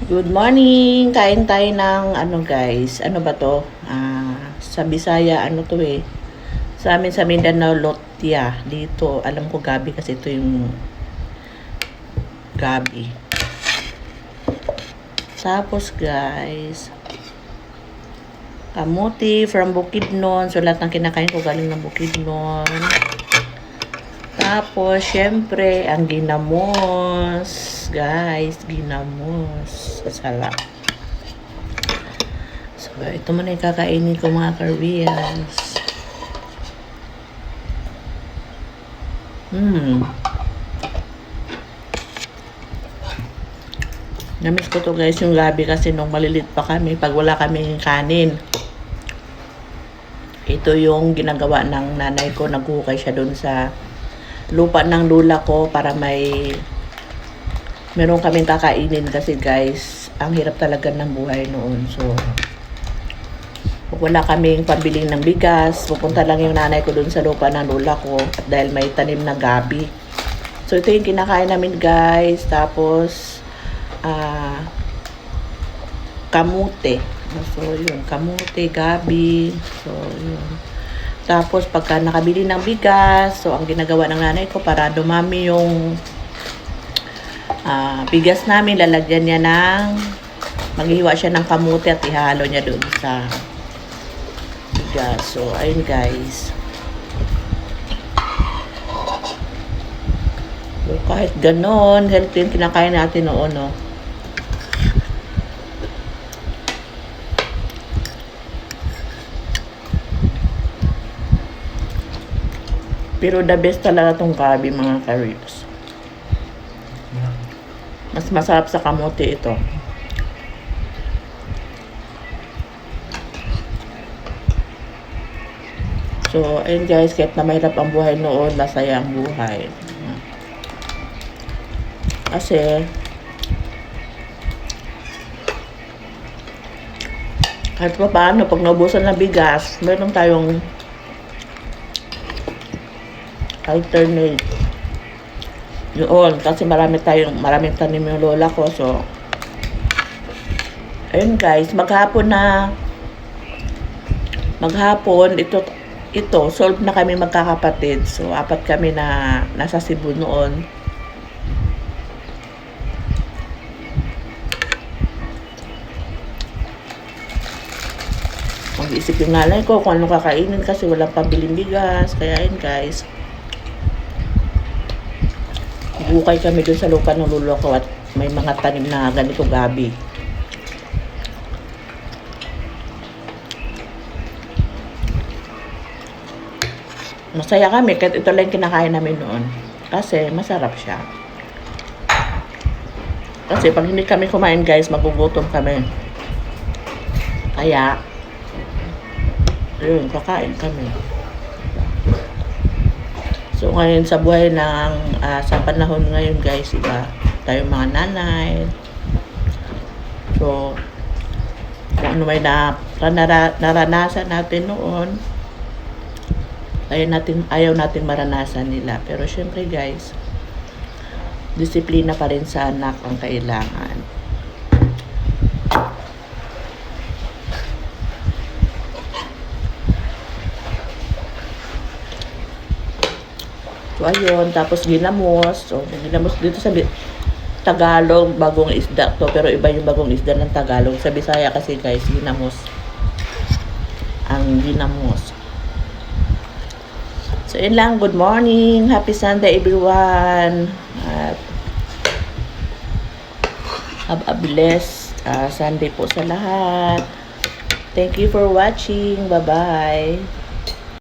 Good morning! Kain tayo ng ano guys, ano ba to? Sa Bisaya, ano to eh. Sa amin sa Mindanao, Lotya. Dito, alam ko gabi kasi ito yung gabi. Tapos guys, kamuti from Bukidnon. So lahat ng kinakain ko galing ng Bukidnon. Tapos, syempre, ang ginamos. Guys, ginamos. Sasala. So, ito muna yung kakainin ko mga Koreans. Namiss ko to guys yung gabi kasi nung malilit pa kami, pag wala kaming kanin. Ito yung ginagawa ng nanay ko. Naghukay siya dun sa lupa ng lula ko para meron kaming kakainin kasi guys, ang hirap talaga ng buhay noon. So, wala kaming pambiling ng bigas. Pupunta lang yung nanay ko dun sa lupa ng lula ko at dahil may tanim na gabi. So, ito yung kinakain namin guys. Tapos, kamute. So, yun. Kamute, gabi. So, yun. Tapos, pagka nakabili ng bigas, so, ang ginagawa ng nanay ko para dumami yung bigas namin, lalagyan niya maghihiwa siya ng kamote at ihalo niya doon sa bigas. So, ayun guys. So, kahit ganon, healthy yung kinakain natin noon, no? Pero the best talaga tong gabi mga karibs. Mas masarap sa kamote ito. So, ayun guys, kahit na mahirap ang buhay noon, masaya ang buhay. Kasi, kahit pa paano, pag naubusan ng bigas, meron tayong alternate. Yun, kasi maraming tanim yung lola ko. So, ayun guys, maghapon, ito, solve na kami magkakapatid. So, 4 kami na nasa Cebu noon. Mag-iisip yung nanay ko kung anong kakainin kasi walang pambiling bigas. Kaya yun guys, bukay kami dun sa lupa ng lulo ko at may mga tanim na ganito gabi. Masaya kami kahit ito lang kinakain namin noon. Kasi masarap siya. Kasi pag hindi kami kumain guys, magugutom kami. Kaya, yun, kakain kami. So, ngayon sa buhay sa panahon ngayon guys, iba tayong mga nanay. So, kung ano may naranasan natin noon, ayaw natin maranasan nila. Pero syempre guys, disiplina pa rin sa anak ang kailangan. So, ayun. Tapos, ginamos. So, ginamos dito sa Tagalog, bagong isda to. Pero iba yung bagong isda ng Tagalog. Sa Bisaya kasi guys, ginamos. Ang ginamos. So, yun lang. Good morning. Happy Sunday, everyone. At have a blessed Sunday po sa lahat. Thank you for watching. Bye-bye.